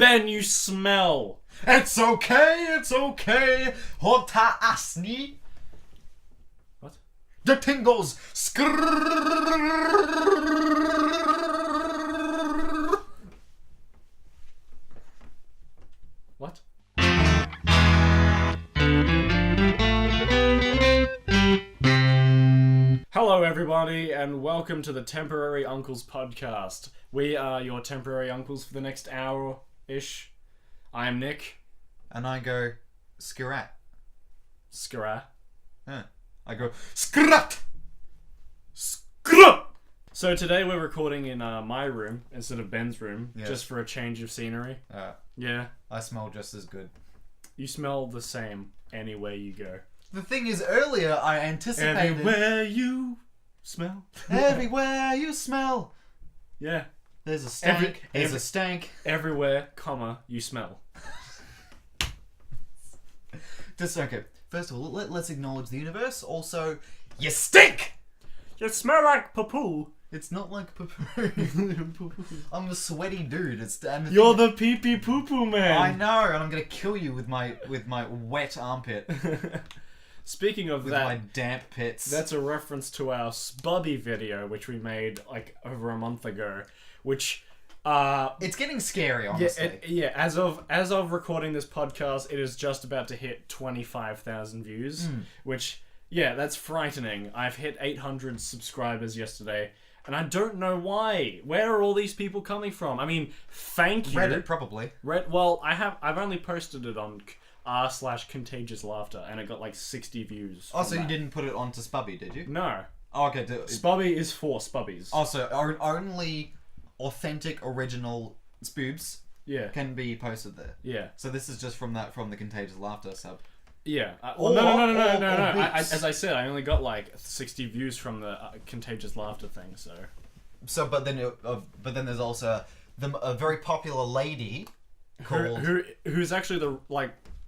Ben, you smell. It's okay. Hota asni. What? The tingles. What? Hello everybody and welcome to the Temporary Uncles podcast. We are your temporary uncles for the next hour-ish. I am Nick. And I go skirat. Skra. I go skrat. Skra! So today we're recording in my room instead of Ben's room, just for a change of scenery. Yeah. I smell just as good. You smell the same anywhere you go. The thing is, earlier I anticipated... Everywhere you smell. Everywhere you smell. Yeah. There's a stank. There's a stank. Everywhere, comma, you smell. Just okay. First of all, let's acknowledge the universe. Also, you stink! You smell like poo-poo. It's not like poo-poo. I'm a sweaty dude. You're the pee-pee poo-poo man. I know, and I'm gonna kill you with my wet armpit. Speaking of with that, my damp pits. That's a reference to our Spubby video, which we made like over a month ago. Which, it's getting scary, honestly. As of recording this podcast, it is just about to hit 25,000 views. Which, that's frightening. I've hit 800 subscribers yesterday, and I don't know why. Where are all these people coming from? I mean, thank you. Reddit, probably. Well, I've only posted it on r/contagious laughter, and it got like 60 views. Oh, so you didn't put it onto Spubby, did you? No. Oh, okay. Spubby is for Spubbies. Also, only authentic, original spoobs can be posted there. Yeah. So this is just from the Contagious Laughter sub. Yeah. No. As I said, I only got like 60 views from the Contagious Laughter thing. So. But then there's also a very popular lady called who's actually the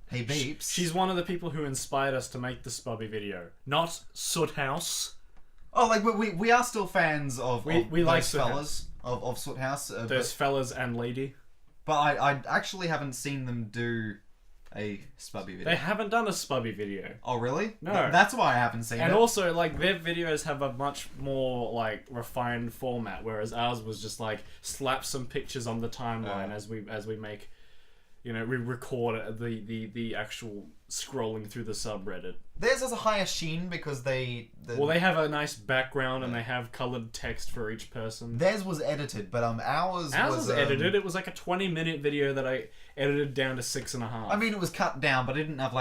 Hey Beeps. She's one of the people who inspired us to make the Spubby video, not Soot House. Oh, like we are still fans of we like those fellas of Soot House. Those fellas and lady. But I actually haven't seen them do a Spubby video. They haven't done a Spubby video. Oh really? No. That's why I haven't seen it. And also, their videos have a much more refined format, whereas ours was just slap some pictures on the timeline as we make. We record the actual scrolling through the subreddit. Theirs has a higher sheen because they have a nice background and they have coloured text for each person. Theirs was edited, but ours was edited. It was like a 20-minute video that I edited down to 6.5. I mean, it was cut down, but it didn't have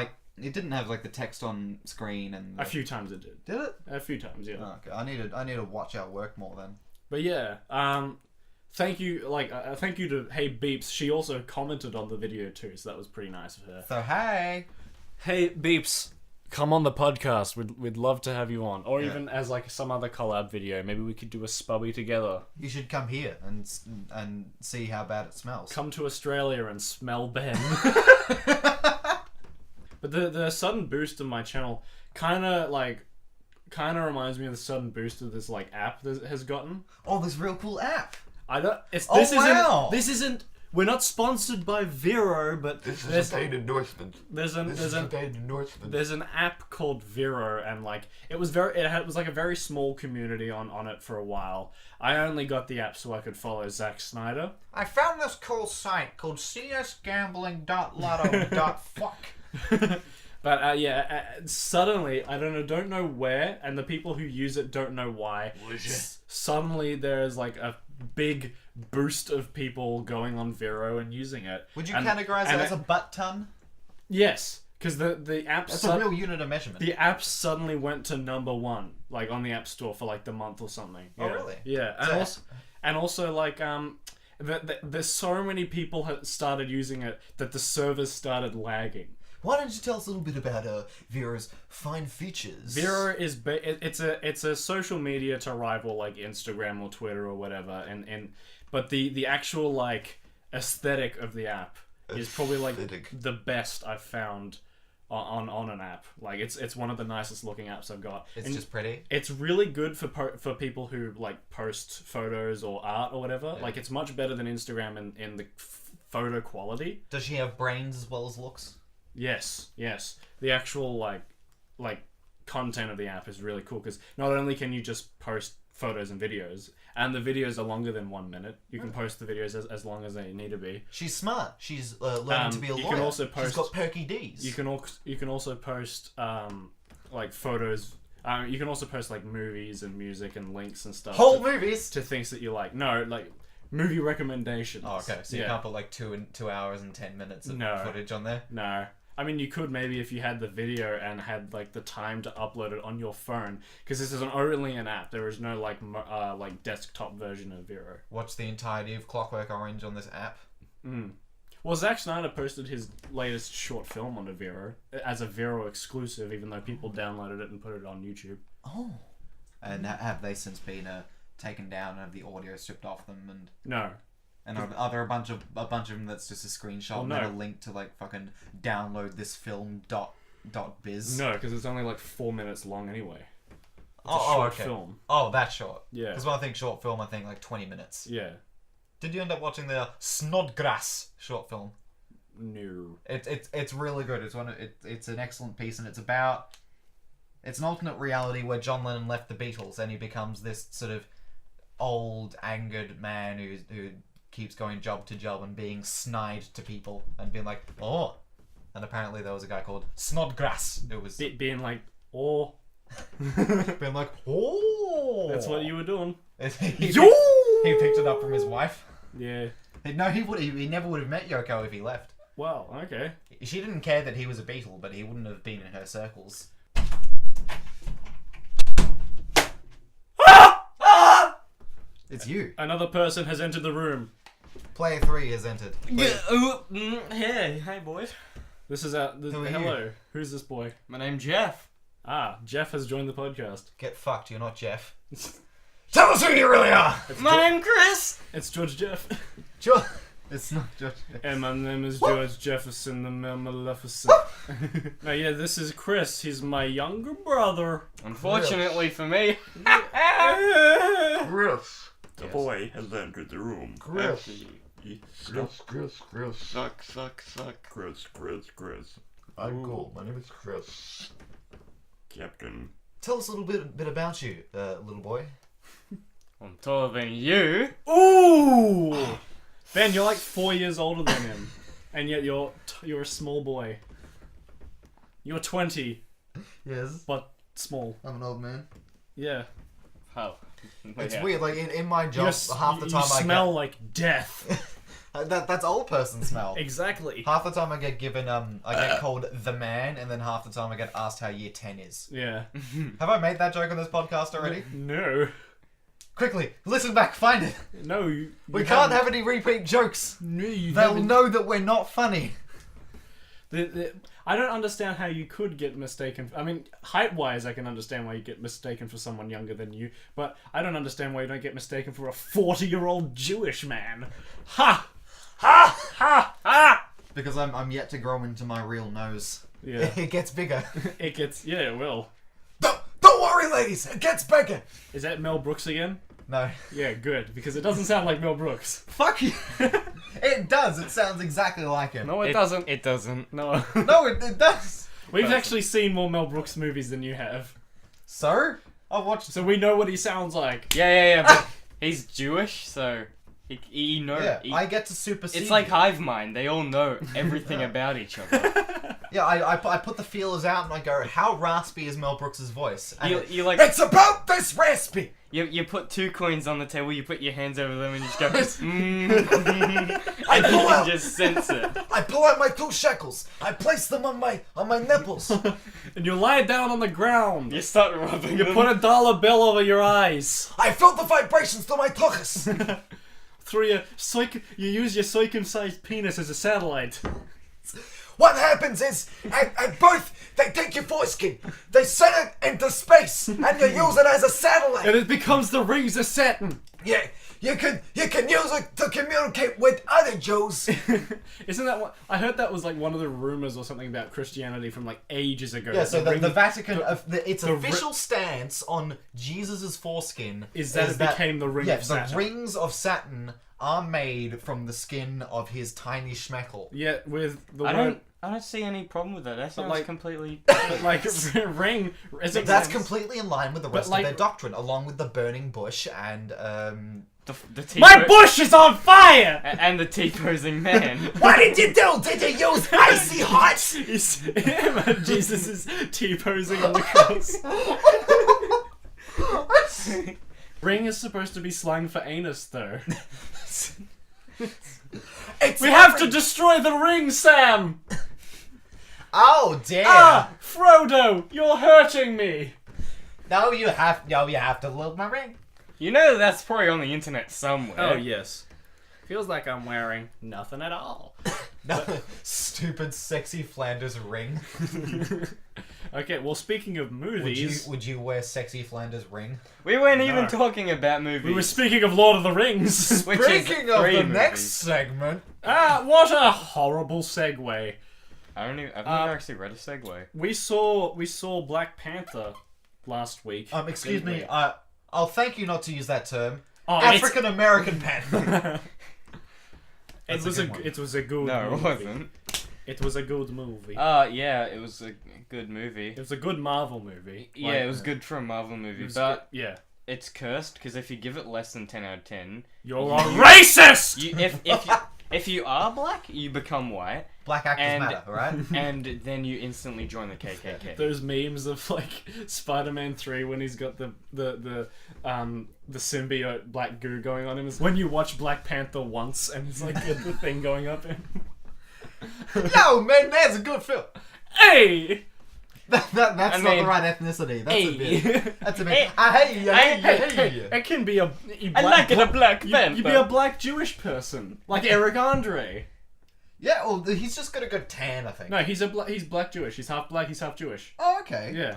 the text on screen and a few times it did. Did it? A few times, yeah. Oh, okay, I need to watch our work more then. But yeah, thank you, thank you to Hey Beeps. She also commented on the video too, so that was pretty nice of her. So hey Beeps, come on the podcast. We'd love to have you on, or even as some other collab video. Maybe we could do a Spubby together. You should come here and see how bad it smells. Come to Australia and smell Ben. But the sudden boost of my channel kind of reminds me of the sudden boost of this app that has gotten. Oh, this real cool app. I don't. Wow. This isn't. We're not sponsored by Vero, but this is a paid endorsement. There's an app called Vero, and it was a very small community on it for a while. I only got the app so I could follow Zack Snyder. I found this cool site called csgambling.lotto.fuck. But suddenly, I don't know where, and the people who use it don't know why. Suddenly there's a big boost of people going on Vero and using it. Would you categorize it as a butt ton? Yes, because the app... That's a real unit of measurement. The app suddenly went to number 1, on the App Store for the month or something. Yeah. Oh, really? Yeah, and also there's so many people have started using it that the servers started lagging. Why don't you tell us a little bit about Vero's fine features? Vero is it's a social media to rival Instagram or Twitter or whatever, but the actual aesthetic of the app is probably the best I've found on an app. It's one of the nicest looking apps I've got. It's just pretty. It's really good for people who post photos or art or whatever. Yeah. It's much better than Instagram in the photo quality. Does she have brains as well as looks? Yes. The actual like content of the app is really cool because not only can you just post photos and videos, and the videos are longer than 1 minute. You can post the videos as long as they need to be. She's smart. She's learning to be a lawyer. Can also post, she's got perky D's. You can also post like photos. You can also post like movies and music and links and stuff. Whole movies to things that you like. No, like movie recommendations. Oh, okay. So you can't put like 2 hours and 10 minutes of footage on there. No. I mean, you could maybe if you had the video and had like the time to upload it on your phone, because this is only an app. There is no like desktop version of Vero. Watch the entirety of Clockwork Orange on this app. Well, Zack Snyder posted his latest short film on a Vero as a Vero exclusive, even though people downloaded it and put it on YouTube. Oh, and have they since been taken down and have the audio stripped off them? And no. And are there a bunch of them that's just a screenshot and a link to like fucking download this film .biz? No, because it's only like 4 minutes long anyway. It's a short okay. Film. Oh, that's short. Yeah. Because when I think short film, I think like 20 minutes. Yeah. Did you end up watching the Snodgrass short film? No. It's really good. It's an excellent piece, and it's an alternate reality where John Lennon left the Beatles and he becomes this sort of old, angered man who keeps going job to job and being snide to people and being like, oh. And apparently there was a guy called Snodgrass who was being like, oh. being like, oh. That's what you were doing. He picked it up from his wife. Yeah. No, he never would have met Yoko if he left. Well, okay. She didn't care that he was a Beatle, but he wouldn't have been in her circles. It's you. Another person has entered the room. Player 3 has entered. Hey boys. This is hello. Who's this boy? My name's Jeff. Ah, Jeff has joined the podcast. Get fucked, you're not Jeff. Tell us who you really are! My name's Chris! It's George Jeff. It's not George Jeff. And my name is George Jefferson, the Maleficent. No, yeah, this is Chris. He's my younger brother. Unfortunately for me. Chris. The boy has entered the room. Chris. Chris. Chris. I'm cool. My name is Chris. Captain. Tell us a little bit about you, little boy. I'm taller than you. Ooh! Ben, you're like 4 years older than him. And yet you're a small boy. You're 20. Yes. But small. I'm an old man. Yeah. How? It's weird, like in my job, half the time I smell like death. That's old person smell. Exactly. Half the time I get given, I get called the man, and then half the time I get asked how year 10 is. Yeah. Have I made that joke on this podcast already? No. Quickly, listen back, find it. No, we can't have any repeat jokes. No, They'll know that we're not funny. I don't understand how you could get mistaken. I mean, height-wise, I can understand why you get mistaken for someone younger than you, but I don't understand why you don't get mistaken for a 40-year-old Jewish man. Ha! Ha! Ha! Ha! Because I'm yet to grow into my real nose. Yeah. It gets bigger. Yeah, it will. Don't worry, ladies. It gets bigger. Is that Mel Brooks again? No. Yeah, good, because it doesn't sound like Mel Brooks. Fuck you. It does. It sounds exactly like him. No, it doesn't. It doesn't. No. No, it does. We've actually seen more Mel Brooks movies than you have. So? I've watched... So we know what he sounds like. Yeah, but he's Jewish, so... He knows. Yeah, I get to supersede. It's like hive mind. They all know everything about each other. Yeah, I put the feelers out and I go, how raspy is Mel Brooks' voice? And you like, it's about this raspy! You put 2 coins on the table, you put your hands over them and you just go, I and pull you out, can just sense it. I pull out my 2 shekels. I place them on my nipples. And you lie down on the ground. You start rubbing You them. put a dollar bill over your eyes. I feel the vibrations through my tuchus. Through your you use your circumcised penis as a satellite. What happens is, at birth, they take your foreskin, they send it into space, and you use it as a satellite. And it becomes the rings of Saturn. Yeah, you can use it to communicate with other Jews. Isn't that what... I heard that was like one of the rumors or something about Christianity from like ages ago. Yeah, so the Vatican, its official stance on Jesus' foreskin is that it became the ring of Saturn. The rings of Saturn are made from the skin of his tiny schmeckle. Yeah, with the I don't see any problem with that. That sounds like- completely. but like ring. Is it That's completely in line with the rest like- of their doctrine, along with the burning bush and The My bush is on fire! and the T-posing man. What did you do? Did you use icy hot? Jesus is T-posing on the cross. Ring is supposed to be slang for anus, though. We have to destroy the ring, Sam! Oh dear! Ah! Frodo, you're hurting me! No, you have to load my ring. You know that's probably on the internet somewhere. Oh, yes. Feels like I'm wearing nothing at all. No, stupid, sexy Flanders ring. Okay, well, speaking of movies... Would you wear sexy Flanders ring? We weren't even No. talking about movies. We were speaking of Lord of the Rings. Which is Speaking of three the movies. next segment, What a horrible segue. I've never actually read a segue. We saw Black Panther last week. excuse didn't me, we? I'll thank you not to use that term. Oh, it's- African American Panther. It That's was a a good one. it was a good No, it movie. wasn't. It was a good movie. Yeah, it was a good movie. It was a good Marvel movie. Yeah, it was good for a Marvel movie, It was but good- yeah. it's cursed because if you give it less than 10 out of 10, You're a racist. if you are black, you become white, Black actors And- matter, alright? and then you instantly join the KKK. Those memes of like Spider-Man 3 when he's got the symbiote black goo going on him. Is when you watch Black Panther once and it's like the thing going up him. Yo, man, that's a good film. Hey! That's I not mean, the right ethnicity. That's a bit. Hey! That's a bit. Hey. Hey. It can be a I like it a Black You'd Panther. be a black Jewish person, like Eric Andre. Yeah, well, he's just got a good tan, I think. No, he's black Jewish. He's half black. He's half Jewish. Oh, okay. Yeah.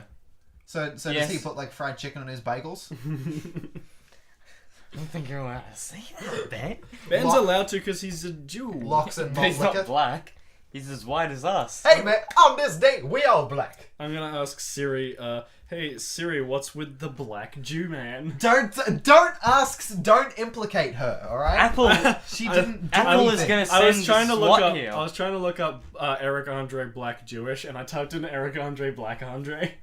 So Yes. does he put like fried chicken on his bagels? I don't think you're allowed to say that, Ben. Ben's Lock- allowed to because he's a Jew. Locks and But malt he's not liquor. black. He's as white as us. Hey, man, on this date, we all black. I'm gonna ask Siri. Hey Siri, what's with the black Jew man? Don't implicate her, alright? Apple. She didn't do Apple is anything. gonna send I was trying to look SWAT up. here. I was trying to look up Eric Andre Black Jewish, and I typed in Eric Andre Black Andre.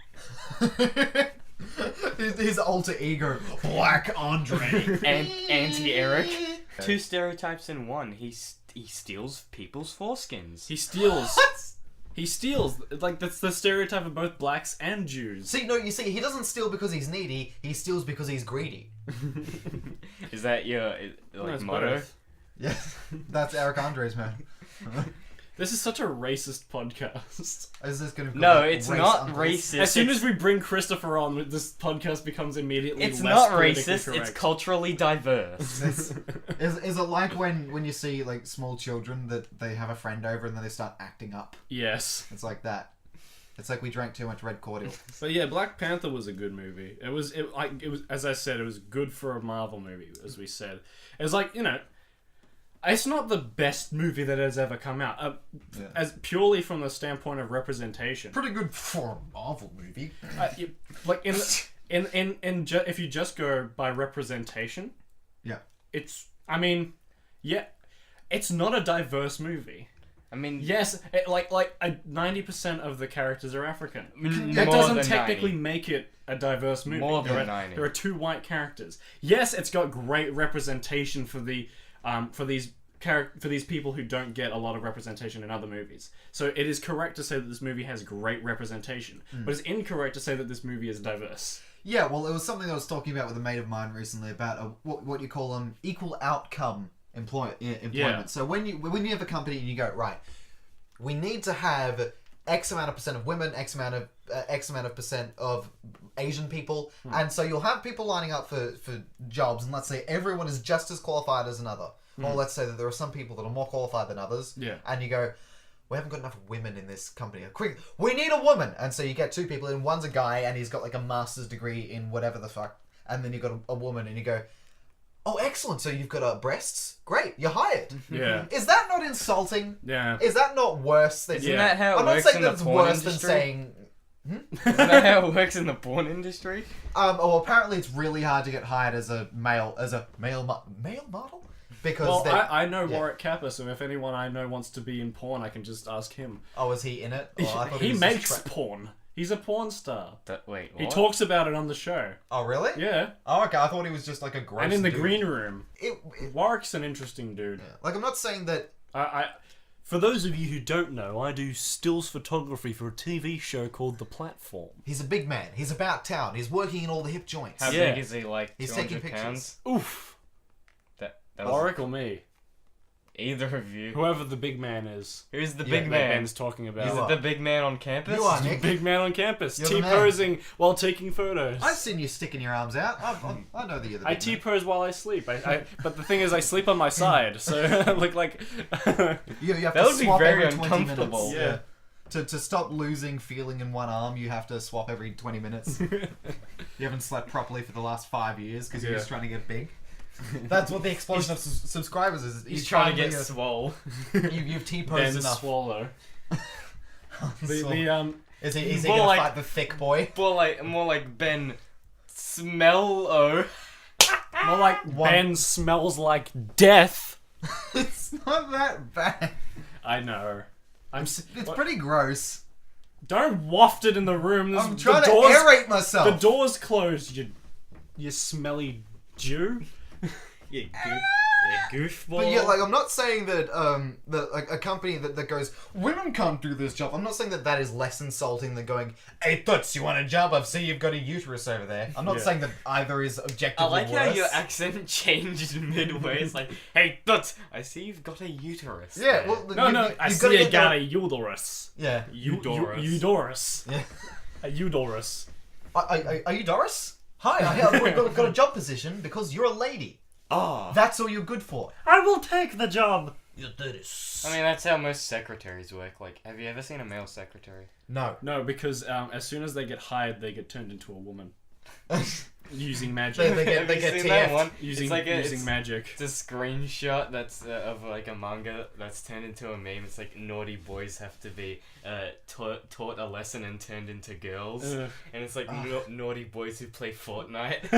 his alter ego, Black Andre. And anti-Eric. Two stereotypes in one. He steals people's foreskins. He steals. What? He steals. Like that's the stereotype of both blacks and Jews. See, no, you see, he doesn't steal because he's needy. He steals because he's greedy. Is that your No, like it's motto? both. Yes, that's Eric Andre's man. This is such a racist podcast. Is this gonna? No, like, it's race not uncles? racist. As soon it's, as we bring Christopher on, this podcast becomes immediately it's less not politically racist. correct. It's culturally diverse. Is it like when you see like small children that they have a friend over and then they start acting up? Yes. It's like that. It's like we drank too much red cordial. But yeah, Black Panther was a good movie. It was as I said, it was good for a Marvel movie, as we said. It was like, it's not the best movie that has ever come out, Yeah. as purely from the standpoint of representation. Pretty good for a Marvel movie. Like if you just go by representation, Yeah. it's it's not a diverse movie. I mean, Yes, 90% of the characters are African. more That doesn't than technically 90. make it a diverse movie. More than there are, 90. There are two white characters. Yes, it's got great representation for the for these people who don't get a lot of representation in other movies. So it is correct to say that this movie has great representation, but it's incorrect to say that this movie is diverse. Yeah, well, it was something I was talking about with a mate of mine recently about what you call equal outcome employment. Yeah. So when you have a company and you go, right, we need to have X amount of percent of women, X amount of percent of Asian people, and so you'll have people lining up for jobs, and let's say everyone is just as qualified as another. Or let's say that there are some people that are more qualified than others, Yeah. and you go, we haven't got enough women in this company. Quick, we need a woman! And so you get two people, and one's a guy, and he's got like a master's degree in whatever the fuck, and then you've got a woman, and you go, oh, excellent, so you've got breasts? Great, you're hired. Yeah. Is that not insulting? Yeah. Is that not worse than... Isn't that how it I'm not works saying in that the it's porn worse than industry? saying... Isn't that how it works in the porn industry? Well, apparently it's really hard to get hired as a male model? Because Well, they're- I know yeah. Warwick Kappa, so if anyone I know wants to be in porn, I can just ask him. Oh, is he in it? Oh, I thought He was makes just porn. He's a porn star. Wait, He what? talks about it on the show. Oh, really? Yeah. Oh, okay. I thought he was just like a gross And in the dude. green room. It, Warwick's an interesting dude. like, I'm not saying that... For those of you who don't know, I do stills photography for a TV show called The Platform. He's a big man. He's about town. He's working in all the hip joints. How Yeah. big is he? Like He's 200 taking pictures. pounds? Oof. That was Warwick or me? either of you. Whoever the big man is. Who's the Yeah, big That man? Ben's talking about. You Is are. it the big man on campus? You are, The Nick. big man on campus, You're the man. T-posing while taking photos. I've seen you sticking your arms out. I know that you're the I big man. T-pose while I sleep. But the thing is, I sleep on my side, so I look like. You have That to would be swap very every 20 uncomfortable. minutes. Yeah. To stop losing feeling in one arm, you have to swap every 20 minutes. You haven't slept properly for the last 5 years because you're Yeah. just trying to get big. That's what the explosion of subscribers is. He's trying to get finally, swole. You've T-posed Ben enough. Swallow. So- Is he More gonna like- fight the thick boy? More like Ben Smell-o. More like One- Ben smells like death. It's not that bad. I know. It's pretty gross. Don't waft it in the room. There's, I'm trying the to doors, aerate myself. The door's closed. You smelly Jew. You goofball. But yeah, like I'm not saying that that like a company that goes women can't do this job. I'm not saying that is less insulting than going, "Hey, Toots, you want a job? I've seen you've got a uterus over there." I'm not Yeah. saying that either is objectively I like how worse. your accent changed midway. It's like, hey, Toots, I see you've got a uterus. Yeah, there." well, No, I you've see gotta you get got the- a uterus. Yeah. Uterus. Uterus. Yeah. A uterus. Are you Doris? Hi, I've got a job position because you're a lady. Ah. That's all you're good for. I will take the job. You do this. I mean, that's how most secretaries work. Like, have you ever seen a male secretary? No. No, because as soon as they get hired, they get turned into a woman using magic. They Have you get seen that TF'd. one? Using It's like using magic. It's a screenshot that's of like a manga that's turned into a meme. It's like naughty boys have to be taught a lesson and turned into girls, Ugh. and it's like naughty boys who play Fortnite.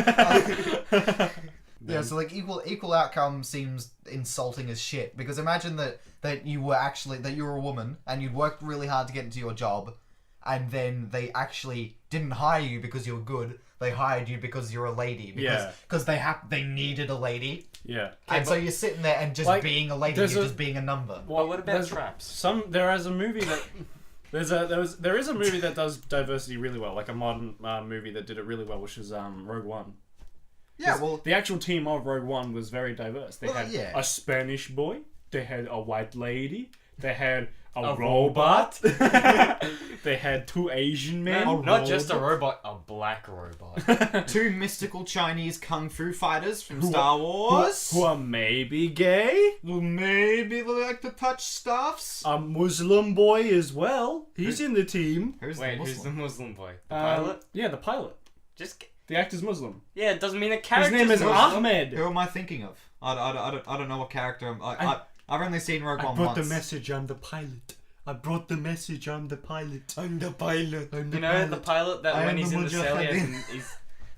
Yeah, so like equal outcome seems insulting as shit because imagine that you were a woman and you'd worked really hard to get into your job, and then they actually didn't hire you because you were good. They hired you because you're a lady. Because they needed a lady. Yeah. And so you're sitting there and just like, being a lady, you're just being a number. Well, what about there's traps? There is a movie that there is a movie that does diversity really well, like a modern movie that did it really well, which is Rogue One. Yeah, well, The actual team of Rogue One was very diverse. They Well, had yeah. a Spanish boy, they had a white lady, they had a A robot, they had 2 Asian men. No, not just a robot, a black robot. two mystical Chinese kung fu fighters from Who Star are- Wars. who are maybe gay. Well, maybe they like to touch stuffs. A Muslim boy as well. He's in the team. Who's Wait, the who's the Muslim? Muslim boy? The pilot? Yeah, the pilot. Just The actor's Muslim. yeah, it doesn't mean a His character. name is Ahmed. Who am I thinking of? I don't know what character I've only seen Rogue One once. message. I'm the pilot. I brought the message. I'm the pilot. I'm the pilot. I'm You know the pilot that I when am he's the in the cell, Mujahideen.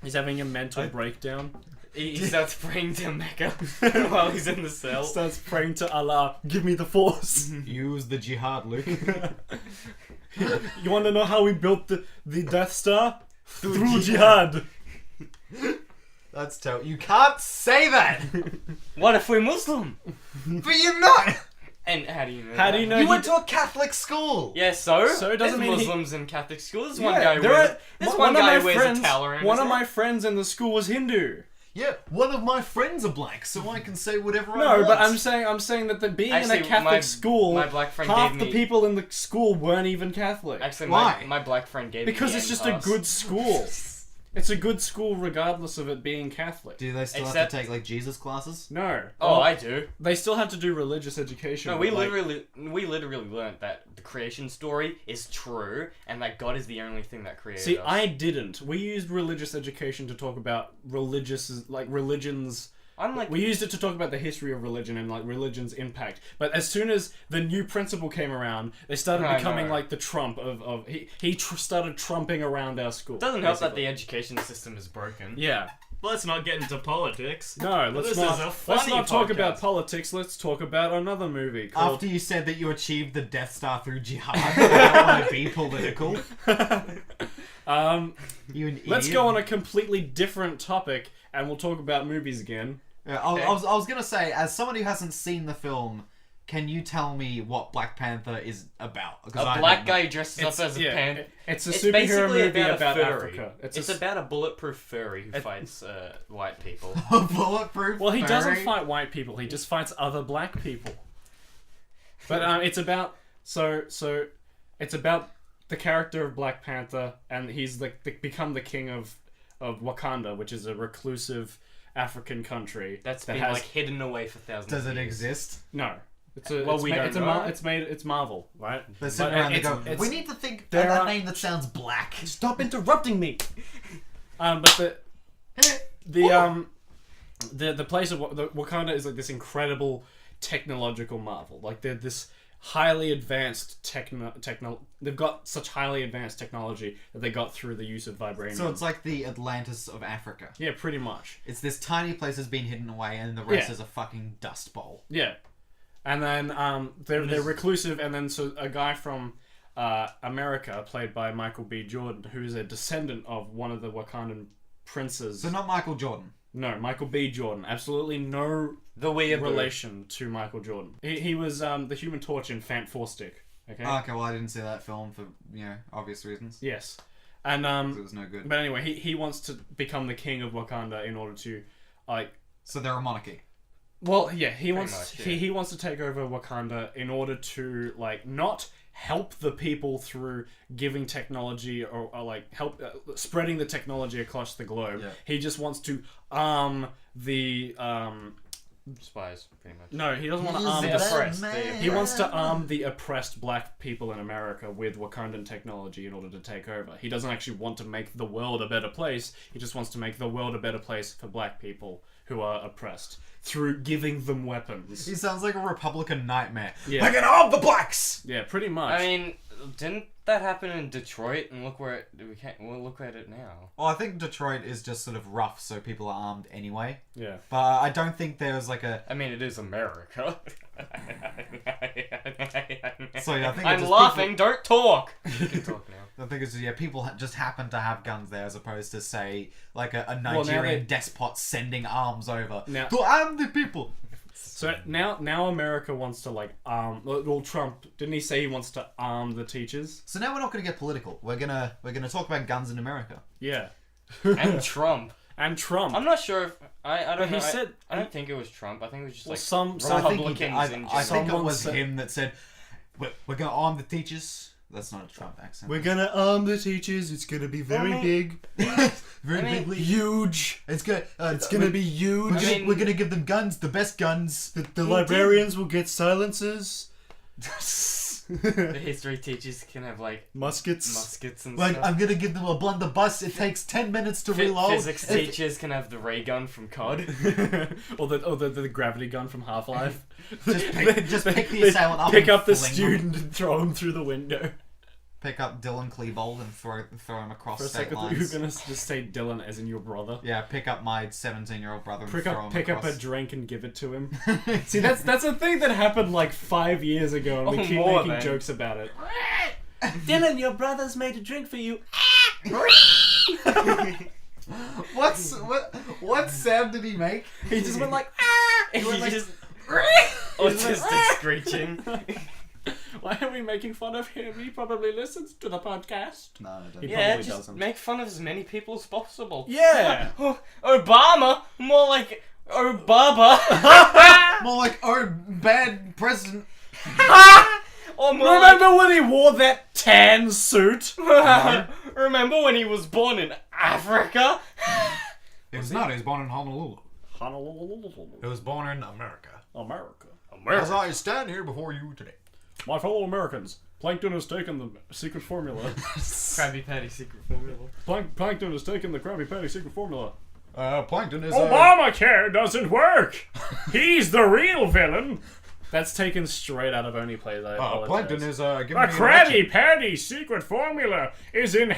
He's having a mental breakdown. he starts praying to Mecca while he's in the cell. Starts praying to Allah. Give me the force. Use the jihad, Luke. You want to know how we built the Death Star? Through jihad. That's terrible. You can't say that. What if we're Muslim? But you're not. And how do you know? How do that? you know? You he went d- to a Catholic school. Yeah, so So it doesn't there's mean he- Muslims in Catholic schools. There's Yeah, one guy there wears. are- There's one one of guy my wears friends- a towel around One his of my neck. friends in the school was Hindu. Yeah, one of my friends are black, so I can say whatever I No, want. but I'm saying that the being in Actually, a Catholic my- school, my black friend half gave the me- people in the school weren't even Catholic. Actually, Why? my black friend gave Because me it's the just M-pass. a good school. It's a good school regardless of it being Catholic. Do they still have Except- to take like Jesus classes? No. Oh, Well, I do. They still have to do religious education. No, but, like, we literally learned that the creation story is true and that God is the only thing that created See, us. I didn't. We used religious education to talk about religions. We used it to talk about the history of religion and like religion's impact. But as soon as the new principal came around, they started I becoming know. like the Trump of he started trumping around our school. It doesn't help that basically. the education system is broken. Yeah. let's not get into politics. No, This let's is a not. Let's funny not talk podcast. about politics. Let's talk about another movie called. After you said that you achieved the Death Star through jihad, I don't want to be political. You an Let's idiot. go on a completely different topic, and we'll talk about movies again. Yeah, I was gonna say, as someone who hasn't seen the film, can you tell me what Black Panther is about? Because A I black don't know. guy dresses up as a panther. It's a It's superhero basically movie about a about furry. Africa. It's about a bulletproof furry who fights white people. Bulletproof. Well, he doesn't furry? fight white people. He just fights other black people. But it's about it's about the character of Black Panther, and he's become the king of Wakanda, which is a reclusive African country That's that been has like hidden away for thousands Does of it years. exist? no. It's we don't know. It's Marvel, right? They're sitting But around and it's- go, it's- we need to think of there a are- name that sounds black. Stop interrupting me. But the place of the Wakanda is like this incredible technological marvel. Like they're this highly advanced They've got such highly advanced technology that they got through the use of vibranium. So it's like the Atlantis of Africa. Yeah, pretty much. It's this tiny place that's been hidden away, and the rest Yeah. is a fucking dust bowl. Yeah, and then they're reclusive, and then so a guy from America, played by Michael B. Jordan, who is a descendant of one of the Wakandan princes. So not Michael Jordan. No, Michael B. Jordan. Absolutely no The weird relation to Michael Jordan. He was the Human Torch in Fant Four Stick. Okay. Okay, well I didn't see that film for obvious reasons. Yes, and 'Cause it was no good. but anyway, he wants to become the king of Wakanda in order to, like, So they're a monarchy. well, yeah, he wants much, yeah. he wants to take over Wakanda in order to like not help the people through giving technology or like help spreading the technology across the globe. Yeah. He just wants to arm the Spies, pretty much. no, he doesn't want to arm the the oppressed. He wants to arm the oppressed black people in America with Wakandan technology in order to take over. He doesn't actually want to make the world a better place. He just wants to make the world a better place for black people who are oppressed through giving them weapons. He sounds like a Republican nightmare. Yeah. I can arm the blacks! Yeah, pretty much. I mean, didn't that happen in Detroit? And look where look at it now. Well, I think Detroit is just sort of rough, so people are armed anyway. yeah. But I don't think there's like a... I mean, it is America. So yeah, I think it's I'm just laughing. Don't talk. You can talk now. I think it's people just happen to have guns there, as opposed to say like a now Nigerian they- despot sending arms over Now- to arm the people. So now America wants to like arm. Well, Trump didn't he say he wants to arm the teachers? So now we're not going to get political. We're gonna talk about guns in America. Yeah. And Trump. And Trump. I'm not sure if I don't But know. he said I don't think it was Trump. I think it was just well, like some I think, Republicans in I general. think it Someone was said- him that said, we're going to arm the teachers. That's not a Trump accent. We're gonna arm the teachers. It's gonna be very mean- big, Very I mean- bigly. huge. It's good. It's gonna be huge. We're gonna give them guns, the best guns. The librarians will get silencers, the history teachers can have like muskets. muskets and Like stuff. I'm gonna give them a blunderbuss. It takes 10 minutes to reload. Physics If- teachers can have the ray gun from COD. or the gravity gun from Half-Life. Just pick the assailant up. Pick and up the fling them. student and throw him through the window. Pick up Dylan Klebold and throw him across For a state second, I thought you were lines. gonna just say Dylan as in your brother. Yeah, pick up my 17-year-old brother and Pick throw him up a across. drink and give it to him. See, that's a thing that happened like 5 years ago, and we Oh, keep more making than. jokes about it. Dylan, your brother's made a drink for you. What sound did he make? He just went like, He like- just autistic screeching. why are we making fun of him? He probably listens to the podcast. No, I don't. He Yeah, probably just doesn't. make fun of as many people as possible. Yeah. Obama, more like Obaba, More like, oh, bad president. or more Remember when he wore that tan suit? like, remember when he was born in Africa? It was not. He was born in Honolulu. Honolulu, He was born in America. America. As I stand here before you today. My fellow Americans, Plankton has taken the secret formula. Krabby Patty secret formula. Plankton has taken the Krabby Patty secret formula. Plankton is Obamacare doesn't work. He's the real villain. That's taken straight out of Only Plays. I apologize. Plankton is giving The me Krabby Patty secret formula is in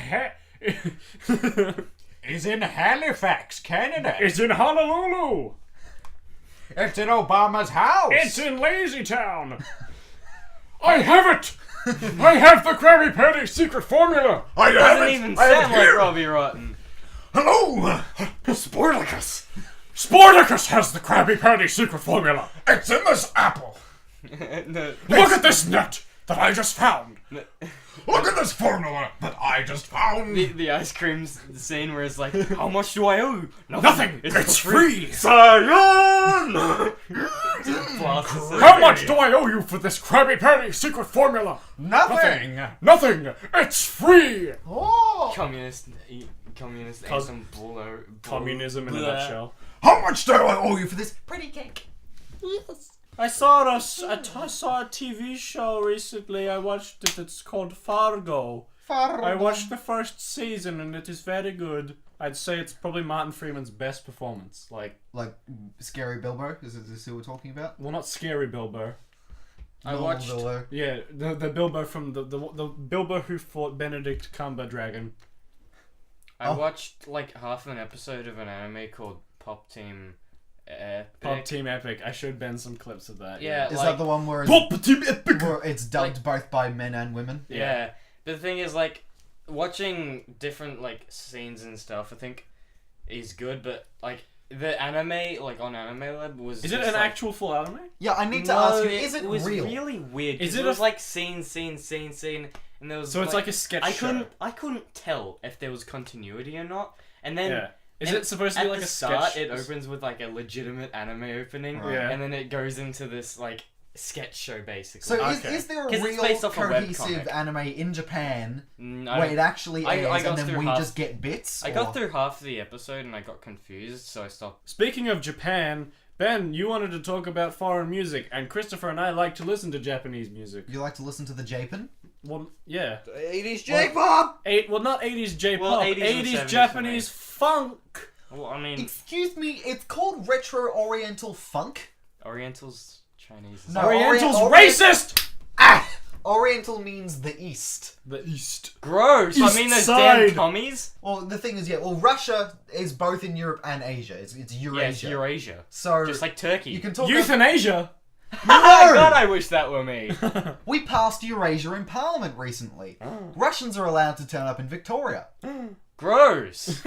is in Halifax, Canada. It's in Honolulu. It's in Obama's house. It's in Lazy Town. I have it. I have the Krabby Patty secret formula. I Doesn't even sound like Robbie Rotten. Hello! Sportacus. Sportacus has the Krabby Patty secret formula. It's in this apple! No. Look at this nut that I just found. Look at this formula that I just found! The ice cream scene where it's like, how much do I owe? Nothing. It's for free. Zion! How much do I owe you for this Krabby Patty secret formula? Nothing. Nothing. It's free. Oh. Communist and some Communism in a Blah. nutshell. How much do I owe you for this? Pretty cake. I saw I saw a TV show recently. I watched it. It's called Fargo. I watched the first season and it is very good. I'd say it's probably Martin Freeman's best performance. Like Scary Bilbo. Is this who we're talking about? well, not scary Bilbo. I Normal watched. Bilbo. Yeah, the Bilbo from the Bilbo who fought Benedict Cumberdragon. I watched like half an episode of an anime called Pop Team Epic. Pop Team Epic. I showed Ben some clips of that. Yeah, Is like, that the one where Pop Team Epic. where it's dubbed both by men and women? Yeah. But the thing is, like, watching different like scenes and stuff, I think is good. But like the anime, like on Anime Lab, was Is it just, an like, actual full anime? Yeah, I need to No, ask you, is it was real? really weird. Is Is it it was a- like scene, and there was So it's like a sketch I show. couldn't tell if there was continuity or not. And then Yeah. Is and it supposed to be at like the a start, sketch? it opens with like a legitimate anime opening, Right. Yeah. and then it goes into this like sketch show basically. So Okay. is there a 'Cause it's real based off a cohesive webcomic. anime in Japan I where don't- it actually I airs got and then through we half- just get bits? I or- got through half the episode and I got confused, so I stopped. Speaking of Japan, Ben, you wanted to talk about foreign music, and Christopher and I like to listen to Japanese music. You like to listen to the Japan? Well, yeah. 80s J-pop! Well, not 80s J-pop, Well, 80s and 80s 70s Japanese funk. Well, I mean, Excuse me, it's called Retro Oriental Funk? Oriental's Chinese. No. Oriental's Orient- racist! Ah! Oriental means the East. The East. Gross! East I mean, those side. damn Tommies. Well, the thing is, Russia is both in Europe and Asia. It's Eurasia. Yes, Eurasia. So Just like Turkey. you can talk Euthanasia. Oh God, I wish that were me. We passed Eurasia in Parliament recently. Russians are allowed to turn up in Victoria. Gross.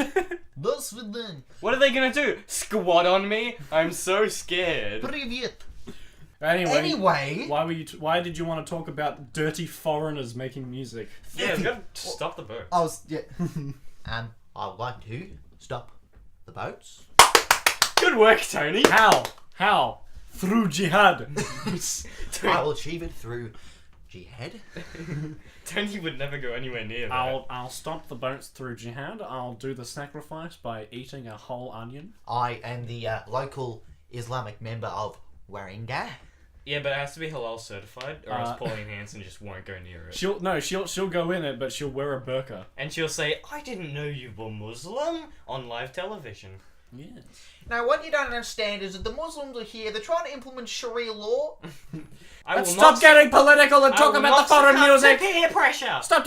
Thus with them. What are they gonna do? Squat on me? I'm so scared. Привет. Anyway, Anyway, why did you want to talk about dirty foreigners making music? Yeah, we gotta stop the boat. I was and I'd like to stop the boats. Good work, Tony. How? Through jihad. I will achieve it through jihad. Tony would never go anywhere near that. I'll stop the boats through jihad. I'll do the sacrifice by eating a whole onion. I am the local Islamic member of Warringah. Yeah, but it has to be halal certified, or else Uh, Pauline Hanson just won't go near it. She'll go in it, but she'll wear a burqa. And she'll say, "I didn't know you were Muslim" on live television. Yes. Now, what you don't understand is that the Muslims are here. They're trying to implement Sharia law. I Let's will stop not- getting political and I talk will about not the foreign succumb music. to peer pressure. Stop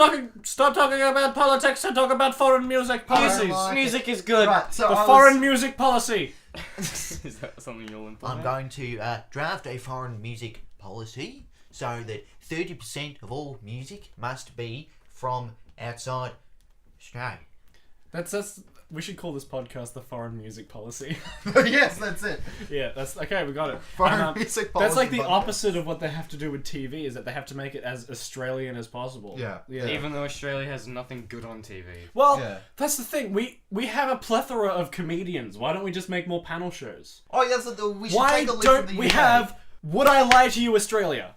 talking about politics and talk about foreign music policies. like Music is good. Right, so The I foreign music policy. Is that something you'll implement? I'm going to draft a foreign music policy so that 30% of all music must be from outside Australia. That's. We should call this podcast the foreign music policy. Yes, that's it. Yeah, that's okay. We got it. Foreign music policy. That's like the podcast. opposite of what they have to do with TV. Is that they have to make it as Australian as possible. Yeah. Even though Australia has nothing good on TV. Well, Yeah. that's the thing. We have a plethora of comedians. Why don't we just make more panel shows? Oh, yes, we should Why take a leaf don't from the we UK. have Would I Lie to You Australia?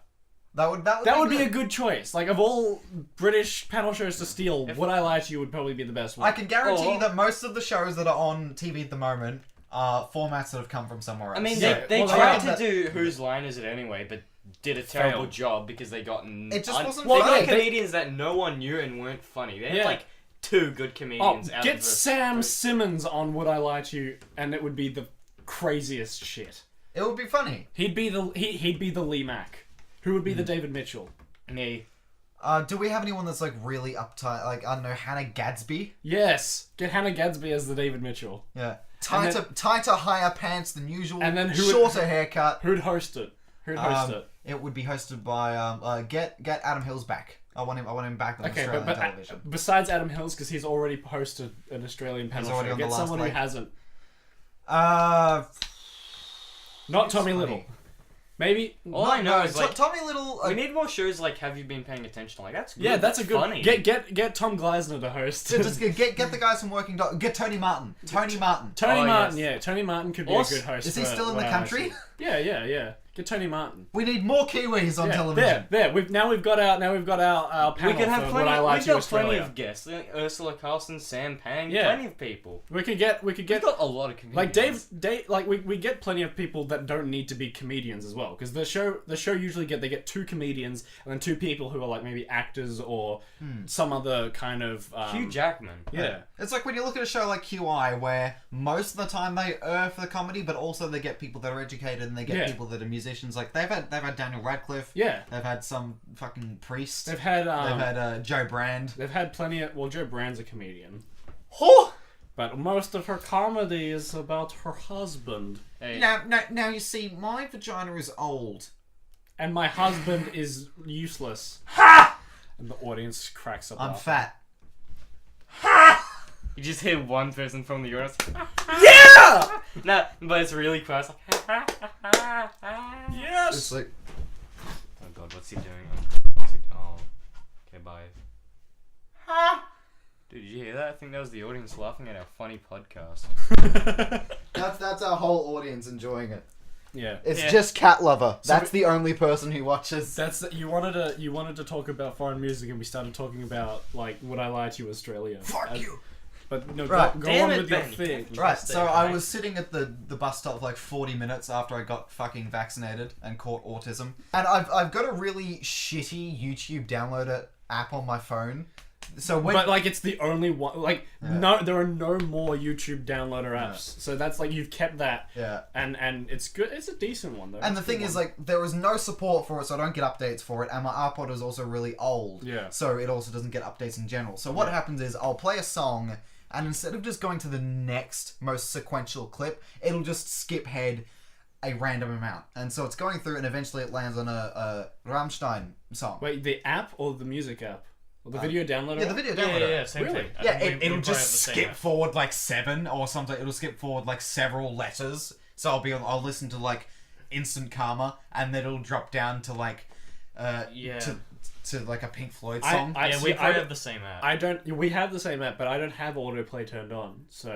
That would That would be a good choice. Like, of all British panel shows to steal, Would I Lie to You would probably be the best one. I can guarantee Or- that most of the shows that are on TV at the moment are formats that have come from somewhere else. I mean, Yeah, they well, tried they- to do Whose Line Is It Anyway, but did a terrible Failed. job because they got. It just wasn't They funny. got comedians that no one knew and weren't funny. They had Yeah. like 2 good Oh, comedians out get of the Sam Simmons on Would I Lie to You, and it would be the craziest shit. it would be funny. He'd be the Lee Mack. Who would be the David Mitchell? Me. Do we have anyone that's like really uptight? Like, I don't know, Hannah Gadsby? Yes, get Hannah Gadsby as the David Mitchell. Yeah. Tighter, higher pants than usual. And then shorter haircut. Who'd host it? It would be hosted by get Adam Hills back. I want him back on Australian television. Besides Adam Hills, because he's already hosted an Australian panel show. Get someone who hasn't. Not Tommy Little. Maybe. All I know is like Tommy Little. we need more shows like Have You Been Paying Attention? Like that's good. Yeah, that's a good. Funny. Get Tom Gleisner to host. Just get the guys from Working Dog. Get Tony Martin. Tony Martin. Yes. Yeah. Tony Martin could be a good host. Is he still in the country? Yeah. Get Tony Martin. We need more Kiwis on television. There. We've got our panel. We could have for plenty. What I Like We've to got Australia. plenty of guests. Like Ursula Carlson, Sam Pang, Yeah. plenty of people. We could get. We've got a lot of comedians. Like Dave, like we get plenty of people that don't need to be comedians as well, because the show usually they get 2 comedians and then 2 people who are like maybe actors or some other kind of Hugh Jackman. Yeah, It's like when you look at a show like QI, where most of the time they err for the comedy, but also they get people that are educated and they get people that are musicians. Like they've had Daniel Radcliffe. Yeah. They've had some fucking priest. they've had Joe Brand. They've had plenty of. Well, Joe Brand's a comedian, Oh! but most of her comedy is about her husband. Hey. Now you see, my vagina is old. And my husband is useless. Ha! And the audience cracks up. I'm laughing. fat. You just hear one person from the audience. Yeah! No, but it's really close. Like, Yes! It's like, oh god, what's he doing? Oh, okay, bye. Dude, did you hear that? I think that was the audience laughing at our funny podcast. that's our whole audience enjoying it. Yeah. It's Yeah. just Cat Lover. So That's the only person who watches. You wanted to talk about foreign music, and we started talking about like Would I Lie to You Australia? Fuck you. But no, Right. go Damn on it, with your Ben. thing. Right, Stay so I away. was sitting at the bus stop for like 40 minutes after I got fucking vaccinated and caught autism. And I've got a really shitty YouTube downloader app on my phone. So when... But like it's the only one. Like no, there are no more YouTube downloader apps. So that's like you've kept that. Yeah. And it's good. It's a decent one though. And the It's a good thing is, one. like, there is no support for it, so I don't get updates for it, and my iPod is also really old. Yeah. So it also doesn't get updates in general. So what happens is, I'll play a song, and instead of just going to the next most sequential clip, it'll just skip head a random amount. And so it's going through, and eventually it lands on a Rammstein song. Wait, the app or the music app? Or the video downloader? Yeah, the app? video downloader. same Really? thing. Yeah, We it'll probably just have the same skip app. forward like 7 or something. It'll skip forward like several letters. So I'll listen to like Instant Karma, and then it'll drop down to like to like a Pink Floyd song. I Yeah, see, we I probably don't- have the same app. I don't. We have the same app, but I don't have autoplay turned on. So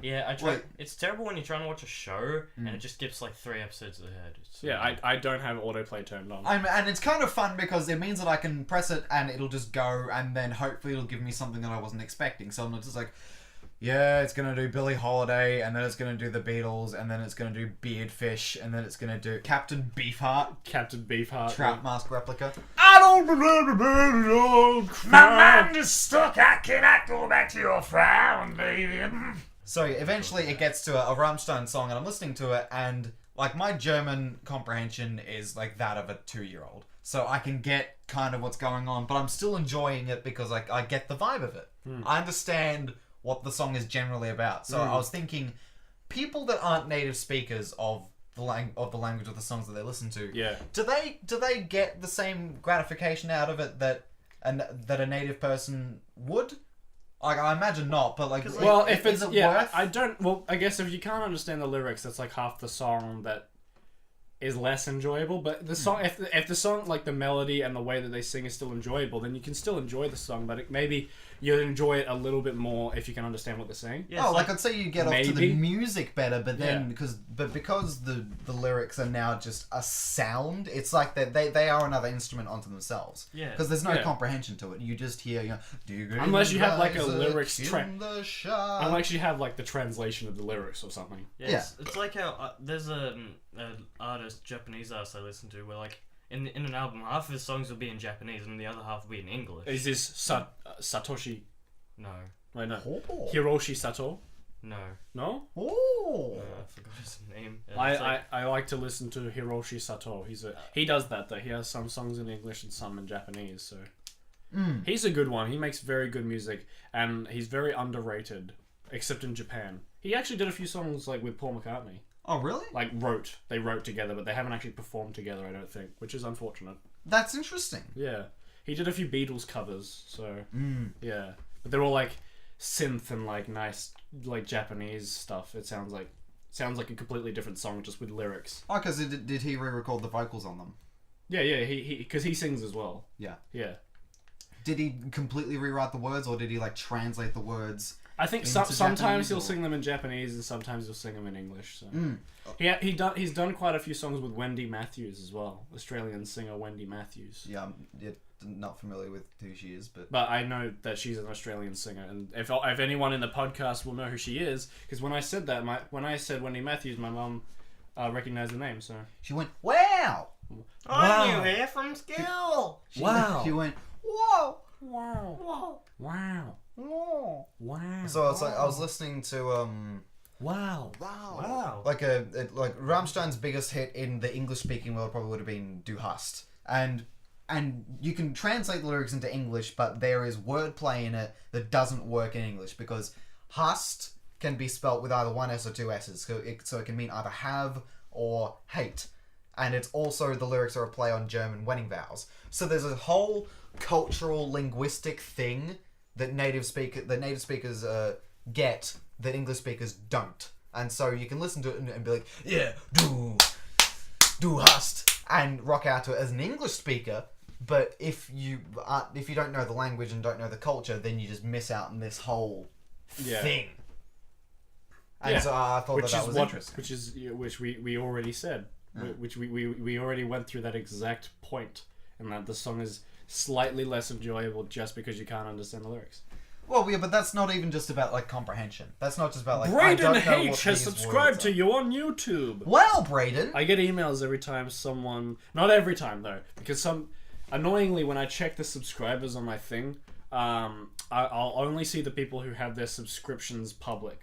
Yeah, I tried. Wait. It's terrible when you're trying to watch a show and it just skips like 3 episodes ahead. It's yeah, I don't have autoplay turned on. And it's kind of fun because it means that I can press it and it'll just go, and then hopefully it'll give me something that I wasn't expecting. So I'm just like, yeah, it's gonna do Billie Holiday, and then it's gonna do the Beatles, and then it's gonna do Beardfish, and then it's gonna do Captain Beefheart, Captain Beefheart. Trout Mask replica. I don't believe my mind is stuck. I cannot go back to your frown, baby. So eventually it gets to a Rammstein song, and I'm listening to it, and like my German comprehension is like that of a 2-year-old. So I can get kind of what's going on, but I'm still enjoying it because I get the vibe of it. I understand what the song is generally about. So I was thinking, people that aren't native speakers of the language of the songs that they listen to, Yeah. do they get the same gratification out of it that a native person would? Like, I imagine not, but like, Well, if is it's it worth? I don't. Well, I guess if you can't understand the lyrics, that's like half the song that is less enjoyable. But the song, if the song, like the melody and the way that they sing is still enjoyable, then you can still enjoy the song. But maybe you'll enjoy it a little bit more if you can understand what they're saying. Yeah, Oh, it's like I'd say you get off to the Maybe. music better, but then Yeah. because the lyrics are now just a sound, it's like they are another instrument onto themselves. Yeah. Because there's no Yeah. comprehension to it. You just hear, Unless you have, like, a lyrics in the shop. Unless you have like the translation of the lyrics or something. Yeah, it's like how there's an artist, Japanese artist I listen to, where like in an album, half of his songs will be in Japanese and the other half will be in English. Is this Satoshi? No, Wait, no. Oh. Hiroshi Sato? no, No. Oh. I forgot his name. It's like- I like to listen to Hiroshi Sato. He does that though. He has some songs in English and some in Japanese. So He's a good one. He makes very good music, and he's very underrated, except in Japan. He actually did a few songs like with Paul McCartney. Oh, really? Like they wrote together, but they haven't actually performed together, I don't think, which is unfortunate. That's interesting. Yeah. He did a few Beatles covers, so yeah. But they're all like synth and like nice like Japanese stuff. It sounds like a completely different song just with lyrics. Oh, because did he re-record the vocals on them? Yeah, he because he sings as well. Yeah. Yeah. Did he completely rewrite the words, or did he like translate the words? I think into sometimes Japanese, he'll or- sing them in Japanese and sometimes he'll sing them in English. So he's done quite a few songs with Wendy Matthews as well, Australian singer Wendy Matthews. Yeah, I'm not familiar with who she is, but But I know that she's an Australian singer, and if anyone in the podcast will know who she is, because when I said that, when I said Wendy Matthews, my mum recognized the name. So she went, "Wow, I'm new here from school. She went, "Whoa, wow. whoa." Wow. So it's like I was listening to Wow. like like Rammstein's biggest hit in the English speaking world probably would have been Du Hast, and you can translate the lyrics into English, but there is wordplay in it that doesn't work in English because Hast can be spelt with either one S or two S's, so it can mean either have or hate, and it's also the lyrics are a play on German wedding vows. So there's a whole cultural linguistic thing that native speakers get that English speakers don't, and so you can listen to it and be like, yeah, du hast, and rock out to it as an English speaker. But if you don't know the language and don't know the culture, then you just miss out on this whole thing. And so I thought that was interesting. Which we already said, which we already went through that exact point, and that the song is slightly less enjoyable just because you can't understand the lyrics. Well, yeah, but that's not even just about like comprehension. That's not just about like Braden H has subscribed to you on YouTube. Well, Braden, I get emails every time not every time though, because annoyingly when I check the subscribers on my thing, I'll only see the people who have their subscriptions public.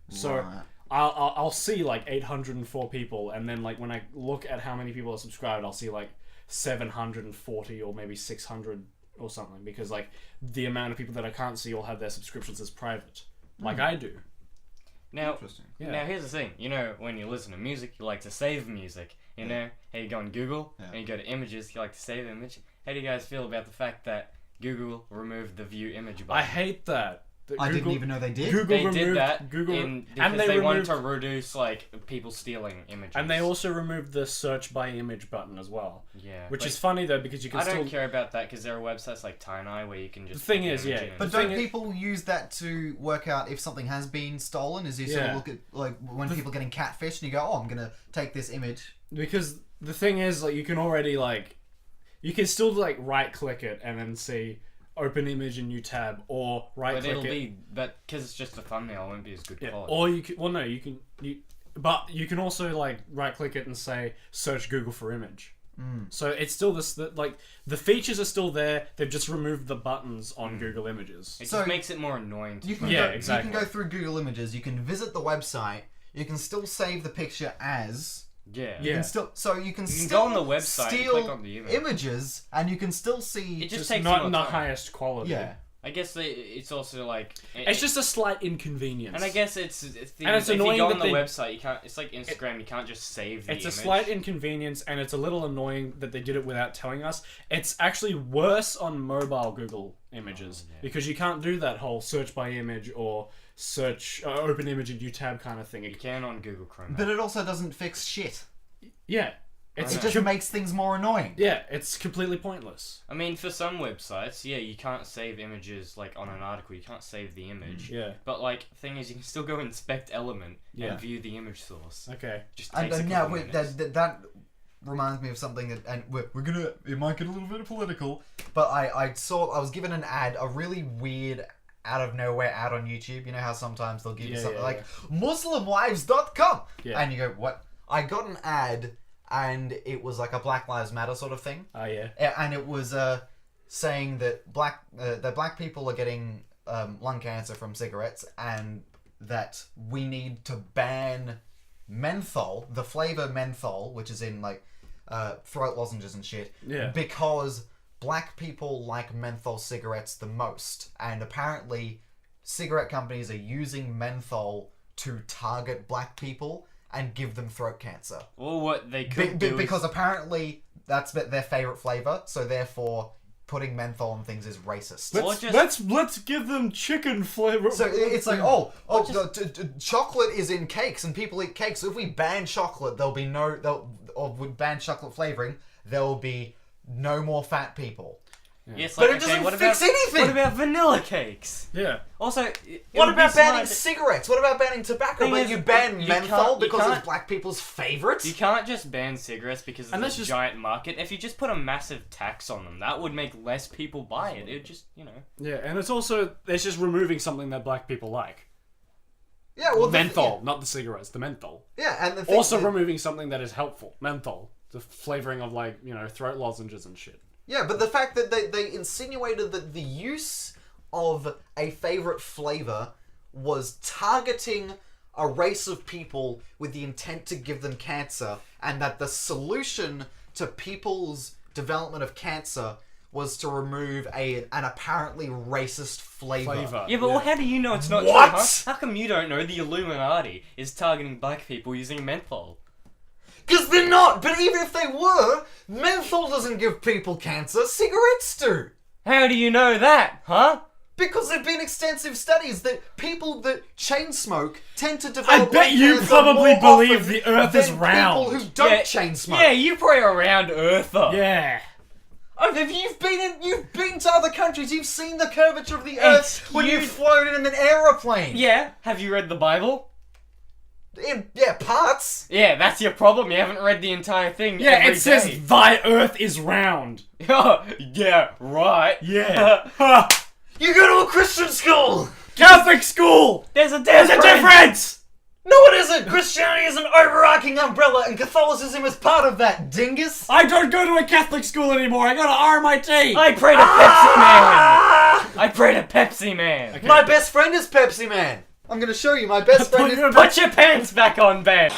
So Right. I'll see like 804 people, and then like when I look at how many people are subscribed, I'll see like 740 or maybe 600 or something, because like the amount of people that I can't see all have their subscriptions as private, like I do. Now, Interesting. now here's the thing. You know, when you listen to music, you like to save music. You know, how you go on Google and you go to images, you like to save image. How do you guys feel about the fact that Google removed the view image button? I hate that. I didn't even know they did. They did that and because they wanted removed, to reduce like people stealing images. and they also removed the search by image button as well. Yeah, Which like, is funny though, because you can I still. don't care about that because there are websites like Tiny where you can just. The thing put the is, image yeah, in. But The thing don't is- people use that to work out if something has been stolen? Is you sort Yeah. of look at like when people are getting catfished and you go, "Oh, I'm gonna take this image." Because the thing is, like, you can already like, you can still like right click it and then see open image in new tab, or right But click it'll it. be that because it's just a thumbnail, it won't be as good Yeah. quality. Or you can. Well, no, but you can also like right click it and say search Google for image. So it's still like the features are still there. They've just removed the buttons on Google Images. It So- just makes it more annoying. To You can Yeah, go, exactly. You can go through Google Images. You can visit the website. You can still save the picture as. yeah. You Yeah. can still you can You can still go on the website and steal click on the image. images, and you can still see. It just Just takes not more in the time. highest quality. Yeah. I guess it's also like It's just a slight inconvenience. and I guess it's And it's if annoying you go that on the they- website, you can't. It's like Instagram, you can't just save the It's image. a slight inconvenience, and it's a little annoying that they did it without telling us. It's actually worse on mobile Google Images, because you can't do that whole search by image or search open image in new tab kind of thing. You can on Google Chrome. But it also doesn't fix shit. Yeah, It it's just makes things more annoying. yeah, it's completely pointless. I mean, for some websites, yeah, you can't save images like on an article. You can't save the image. Yeah. But like, thing is, you can still go inspect element Yeah. and view the image source. Okay. Just And takes a now couple minutes. that reminds me of something that, and we're gonna, it might get a little bit political, but I was given an ad, a really weird out of nowhere ad on YouTube. You know how sometimes they'll give you Yeah, something yeah, like muslimwives.com, Yeah. and you go, what? I got an ad, and it was like a Black Lives Matter sort of thing. Oh yeah. And it was saying that black people are getting lung cancer from cigarettes, and that we need to ban menthol, the flavor menthol, which is in like throat lozenges and shit, Yeah. because black people like menthol cigarettes the most, and apparently cigarette companies are using menthol to target black people and give them throat cancer. Well, what they could do because apparently that's their favorite flavor, so therefore putting menthol on things is racist. Let's give them chicken flavor. So it's like, chocolate is in cakes and people eat cakes. So if we ban chocolate, would ban chocolate flavoring, there will be no more fat people. Yeah. Yes, but it doesn't fix anything. What about vanilla cakes? Yeah. Also, what about banning cigarettes? What about banning tobacco? But you ban menthol because it's black people's favorites? You can't just ban cigarettes because it's a giant market. If you just put a massive tax on them, that would make less people buy it. It would just, Yeah, and it's just removing something that black people like. Yeah, well, menthol, not the cigarettes, the menthol. Yeah, and the thing removing something that is helpful, menthol, the flavoring of throat lozenges and shit. Yeah, but the fact that they insinuated that the use of a favorite flavor was targeting a race of people with the intent to give them cancer, and that the solution to people's development of cancer was to remove an apparently racist flavor. Yeah, but how do you know it's not What? true, huh? How come you don't know the Illuminati is targeting black people using menthol? Because they're not! But even if they were, menthol doesn't give people cancer, cigarettes do! How do you know that, huh? Because there have been extensive studies that people that chain smoke tend to develop. I bet you probably believe the Earth is round. People who don't chain smoke. Yeah, you probably are around Earther. Yeah. If you've been to other countries, you've seen the curvature of the Earth when you've flown in an aeroplane. Yeah. Have you read the Bible? Yeah, parts. Yeah, that's your problem. You haven't read the entire thing. Yeah, every it says day. thy Earth is round. Yeah, right. Yeah. You go to a Christian school. Catholic school. There's a difference. No, it isn't. Christianity is an overarching umbrella, and Catholicism is part of that. Dingus. I don't go to a Catholic school anymore. I go to RMIT. I pray to Pepsi Man. I pray to Pepsi Man. Okay. My best friend is Pepsi Man. I'm gonna show you. My best friend is. Put your pants back on, Ben.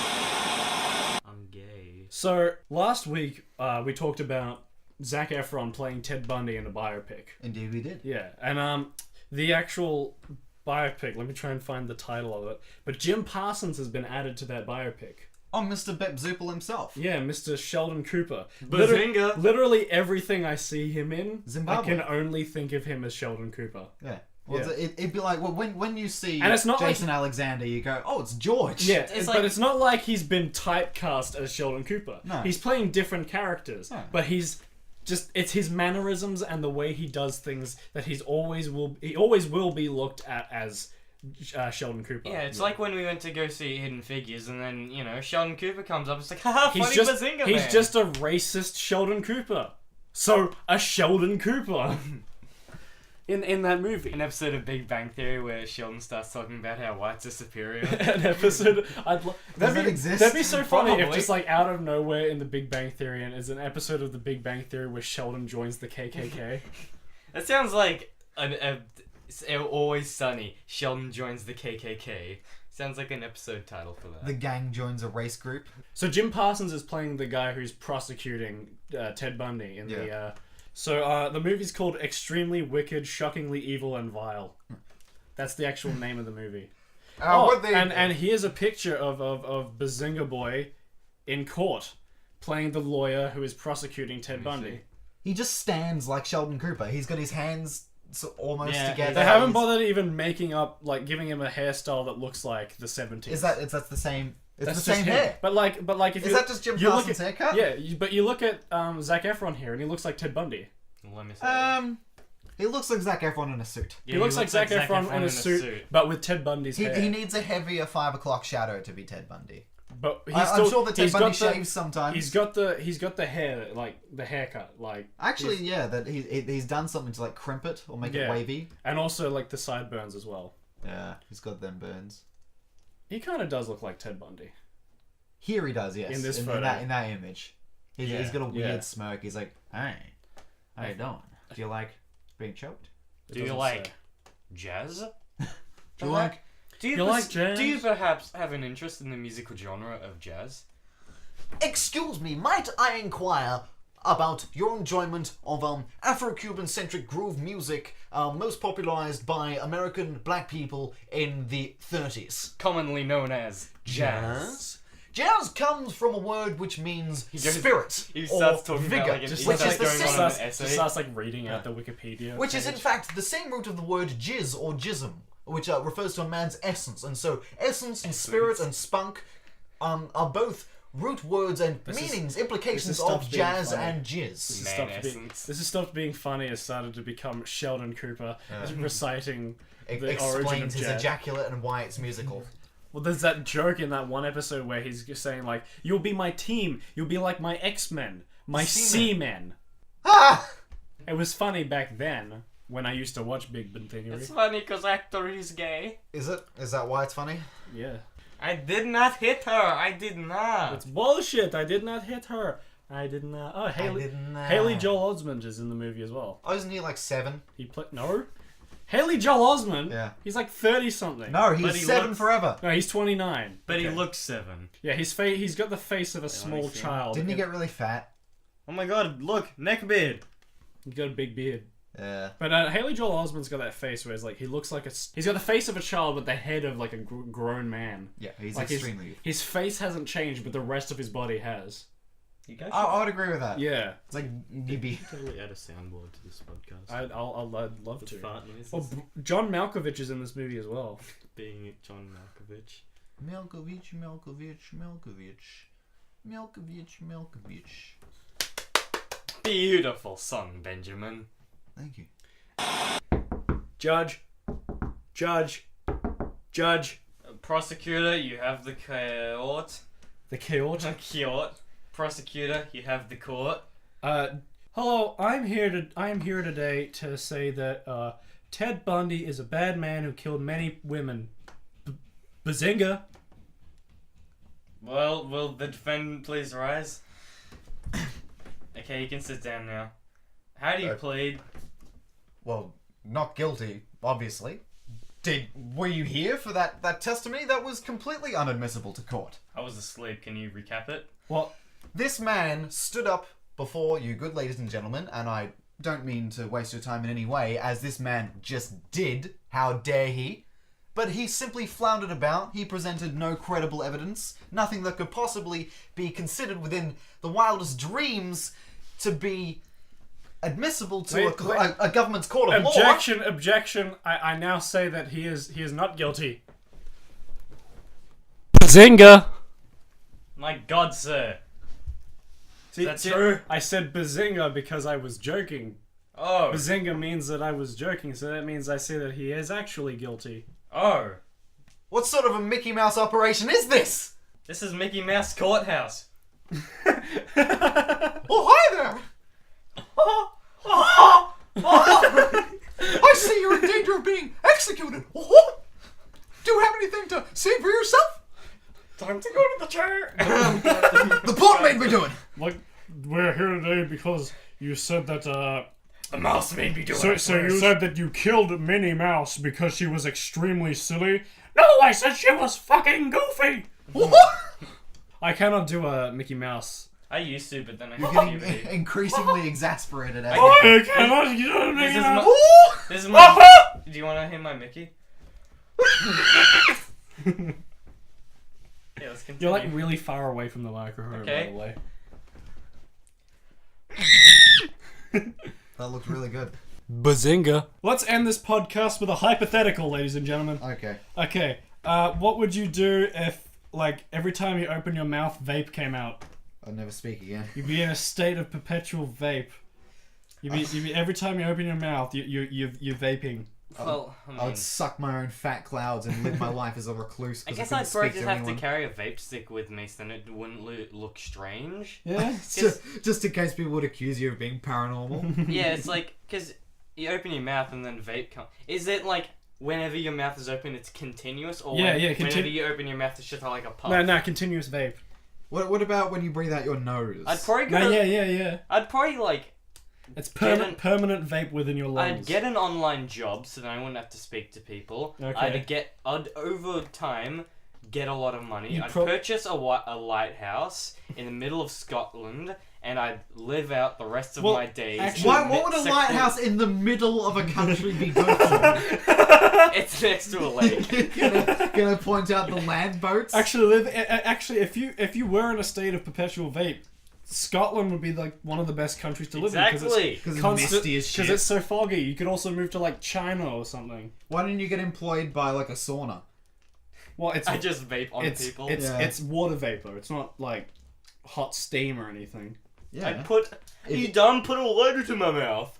I'm gay. So last week we talked about Zac Efron playing Ted Bundy in a biopic. Indeed, we did. Yeah, and the actual biopic. Let me try and find the title of it. But Jim Parsons has been added to that biopic. Oh, Mr. Bepzoopal himself. Yeah, Mr. Sheldon Cooper. Bazinga. Literally everything I see him in, Zimbabwe. I can only think of him as Sheldon Cooper. Yeah. Well, yeah. It'd be like when you see and it's not Jason like, Alexander, you go, oh, it's George. Yeah, like, but it's not like he's been typecast as Sheldon Cooper. No. He's playing different characters, No. but it's his mannerisms and the way he does things that he always will be looked at as Sheldon Cooper. Yeah, it's like when we went to go see Hidden Figures, and then Sheldon Cooper comes up. It's like, haha, funny Bazinga Man. He's just a racist Sheldon Cooper. So a Sheldon Cooper. In that movie. An episode of Big Bang Theory where Sheldon starts talking about how whites are superior. An episode... Does that exist? That'd be so funny if Probably. just like out of nowhere in the Big Bang Theory and is an episode of the Big Bang Theory where Sheldon joins the KKK. That sounds like Always Sunny. Sheldon joins the KKK. Sounds like an episode title for that. The gang joins a race group. So Jim Parsons is playing the guy who's prosecuting Ted Bundy in the... So the movie's called Extremely Wicked, Shockingly Evil and Vile. That's the actual name of the movie. And here's a picture of Bazinga Boy in court playing the lawyer who is prosecuting Ted Bundy. He just stands like Sheldon Cooper. He's got his hands almost together. They haven't bothered even making up, like, giving him a hairstyle that looks like the 70s. That's the same... It's That's the same hair. But like if is that just Jim Parsons' haircut? Yeah, but you look at Zac Efron here, and he looks like Ted Bundy. Let me see. He looks like Zac Efron in a suit. Yeah, he looks like Zac Efron in a suit, but with Ted Bundy's hair. He needs a heavier 5 o'clock shadow to be Ted Bundy. But I'm sure that Ted Bundy shaves sometimes. He's got the hair, like the haircut, like actually, yeah, that he's done something to like crimp it or make it wavy, and also like the sideburns as well. Yeah, he's got them burns. He kind of does look like Ted Bundy. Here he does, yes. In this photo. In that image. He's got a weird smirk. He's like, hey, how you doing? Do you like being choked? Do you like jazz? Do you like jazz? Do you perhaps have an interest in the musical genre of jazz? Excuse me, might I inquire, about your enjoyment of Afro-Cuban centric groove music, most popularized by American black people in the 30s. Commonly known as jazz. Jazz comes from a word which means spirit He or starts talking vigor, about like Just which is starts, the going same, on an just essay. starts like reading out the Wikipedia. which is in page. fact the same root of the word jizz or jism, which refers to a man's essence. And so essence and spirit and spunk are both root words and meanings, implications stopped of being jazz funny. and jizz. This has stopped being funny and started to become Sheldon Cooper reciting It the origin of explains his jazz. ejaculate and why it's musical. Well, there's that joke in that one episode where he's just saying like, "You'll be my team. You'll be like my X-Men, my Seamen." Ah! It was funny back then when I used to watch Big Bang Theory. It's funny because actor is gay. Is it? Is that why it's funny? Yeah, I did not hit her. I did not. it's bullshit. I did not hit her. I did not. Oh, Haley Joel Osment is in the movie as well. Oh, isn't he like 7? He played Haley Joel Osment. Yeah. He's like 30 something. No, But he's he 7 looks- forever. No, he's 29. But he looks 7. Yeah, he's got the face of a small see him? child. Didn't he get really fat? Oh my god, look, neckbeard. He's got a big beard. Yeah. But Haley Joel Osment's got that face where it's like he looks like he's got the face of a child but the head of like a grown man. Yeah, he's Like extremely... his face hasn't changed, but the rest of his body has. You guys I would agree with that. Yeah, It's like maybe... totally add a soundboard to this podcast. I'd love to. Fart noises. Well, John Malkovich is in this movie as well. Being John Malkovich. Malkovich. Beautiful son, Benjamin. Thank you. Judge. Prosecutor, you have the court. The court. Court. Prosecutor, you have the court. Hello. I am here today to say that Ted Bundy is a bad man who killed many women. Bazinga. Well, will the defendant please rise? Okay, you can sit down now. How do you plead? Well, not guilty, obviously. Were you here for that testimony? That was completely unadmissible to court. I was asleep. Can you recap it? Well, This man stood up before you, good ladies and gentlemen, and I don't mean to waste your time in any way, as this man just did. How dare he? But he simply floundered about. He presented no credible evidence, nothing that could possibly be considered within the wildest dreams to be admissible to a government's court of law. objection. I now say that he is not guilty. Bazinga. My God, sir. See, That's true. I said bazinga because I was joking. Oh. Bazinga means that I was joking, so that means I say that he is actually guilty. Oh. What sort of a Mickey Mouse operation is this? This is Mickey Mouse Courthouse. Oh, hi there! I see you're in danger of being executed. Do you have anything to say for yourself? Time to go to the chair. The port made me do it. Like, we're here today because you said that, The mouse made me do So you said that you killed Minnie Mouse because she was extremely silly? No, I said she was fucking goofy! I cannot do a Mickey Mouse. I used to, but then I You're had getting increasingly exasperated. I cannot do This Mickey is Mouse! my. This is my. Do you want to hear my Mickey? Yeah, let's continue. You're like really far away from the microphone, Okay. by the way. That looked really good. Bazinga. Let's end this podcast with a hypothetical, ladies and gentlemen. Okay. Okay. What would you do if, like, every time you open your mouth, vape came out? I'll never speak again. You'd be in a state of perpetual vape. You'd be every time you open your mouth, you're vaping. Well, I I mean, would suck my own fat clouds and live my life as a recluse I because guess I I'd couldn't probably speak just to have anyone. to carry a vape stick with me, so then it wouldn't look strange. Yeah. Just in case people would accuse you of being paranormal. Yeah, it's like, because you open your mouth and then vape comes. Is it like whenever your mouth is open, it's continuous? Or whenever you open your mouth, it's just like a puff? No, continuous vape. What about when you breathe out your nose? I'd probably go. No, yeah. I'd probably like. It's permanent vape within your lungs. I'd get an online job so then I wouldn't have to speak to people. Okay. I'd over time get a lot of money. You I'd purchase a lighthouse in the middle of Scotland and I'd live out the rest of Well, my days. actually- Why? What would a lighthouse in the middle of a country be good for? It's next to a lake. gonna point out the land boats. Actually, if you were in a state of perpetual vape, Scotland would be like one of the best countries to live in Exactly. Because it's misty as shit. because it's so foggy. You could also move to like China or something. Why didn't you get employed by like a sauna? Well, I just vape on it's people. it's water vapor. It's not like hot steam or anything. Yeah. You done put a lighter to my mouth.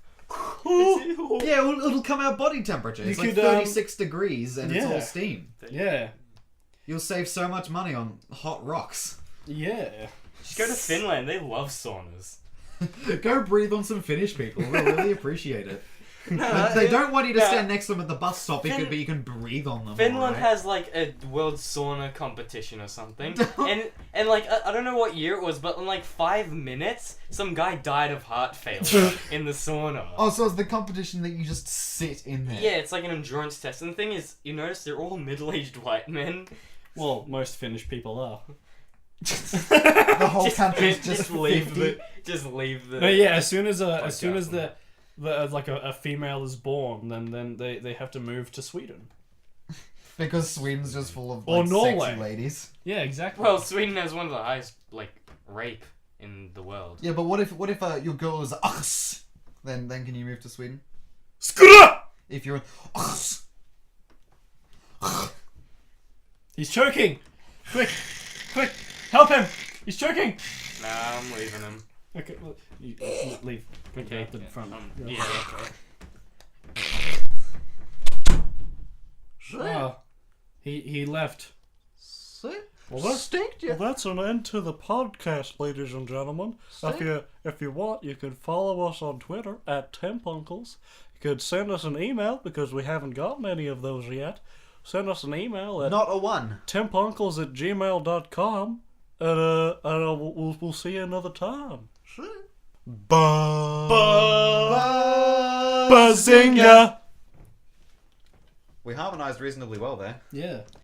Yeah, it'll come out body temperature. It's You like could, 36 degrees and it's yeah. all steam. Yeah, You'll save so much money on hot rocks. yeah. Just go to Finland. They love saunas. Go breathe on some Finnish people. They'll really appreciate it. They don't want you to stand next to them at the bus stop, but you can breathe on them. Finland alright? has like a world sauna competition or something, and like I don't know what year it was, but in like 5 minutes, some guy died of heart failure in the sauna. Oh, so it's the competition that you just sit in there. Yeah, it's like an endurance test, and the thing is, you notice they're all middle-aged white men. Well, most Finnish people are. The whole country's just leave 50. just leave the. No, yeah. As soon as like a female is born, then they have to move to Sweden. Because Sweden's just full of Or like, Norway. sexy ladies. Yeah, exactly. Well, Sweden has one of the highest like rape in the world. Yeah, but what if your girl is us? Then can you move to Sweden? If you're us. He's choking. Quick, help him. He's choking. Nah, I'm leaving him. Okay, well, you leave. Go Okay, to the front. yeah, okay. Oh, he left. Well, that's an end to the podcast, ladies and gentlemen. If you want, you can follow us on Twitter at TempUncles. You could send us an email because we haven't gotten any of those yet. Send us an email at Not a one. tempuncles@gmail.com, and we'll see you another time. Bazinga! We harmonized reasonably well there. Yeah.